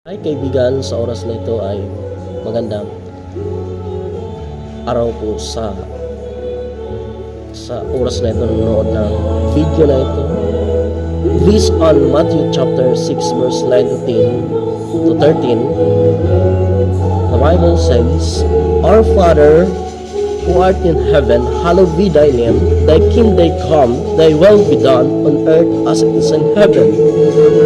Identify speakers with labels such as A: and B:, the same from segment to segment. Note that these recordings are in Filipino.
A: Ay kaibigan, sa oras na ito ay magandang araw po sa oras na ito nanonood ng video na ito. This on Matthew chapter 6 verse 19 to 13. The Bible says, Our Father who art in heaven, hallowed be thy name. Thy kingdom come, thy will be done on earth as it is in heaven.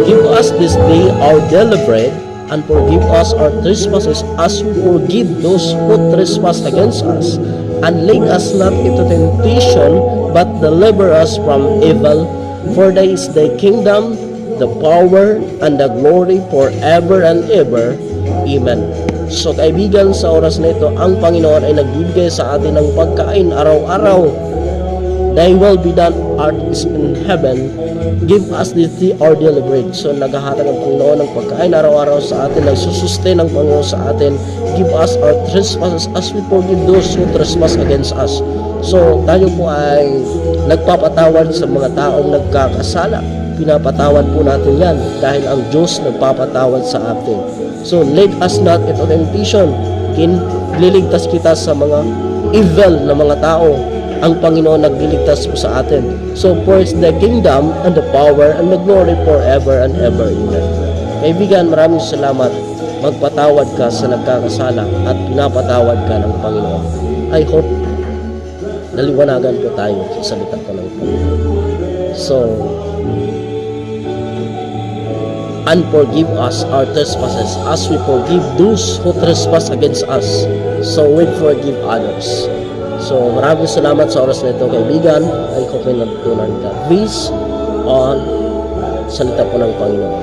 A: Give us this day our daily bread, and forgive us our trespasses as we forgive those who trespass against us. And lead us not into temptation, but deliver us from evil. For thine is the kingdom, the power, and the glory forever and ever. Amen. So kaibigan, sa oras na ito, ang Panginoon ay nagbibigay sa atin ng pagkain araw-araw. Thy will be done, art is in heaven. Give us this day our daily bread. So naghahatag ang Panginoon ng pagkain araw-araw sa atin, nagsusustain ang Panginoon sa atin. Give us our trespasses as we forgive those who trespass against us. So tayo po ay nagpapatawad sa mga taong nagkakasala. Pinapatawad po natin yan dahil ang Diyos nagpapatawad sa atin. So lead us not into temptation. Liligtas kita sa mga evil na mga tao. Ang Panginoon nagliligtas po sa atin. So for the kingdom and the power and the glory forever and ever. Amen. Kaibigan, maraming salamat. Magpatawad ka sa nagkakasala at pinapatawad ka ng Panginoon. I hope naliwanagan po tayo sa salita ko ng Panginoon. So, and forgive us our trespasses as we forgive those who trespass against us. So we forgive others. So maraming salamat sa oras na ito, kaibigan. I hope ay natutunan ka. Please on salita po ng Panginoon.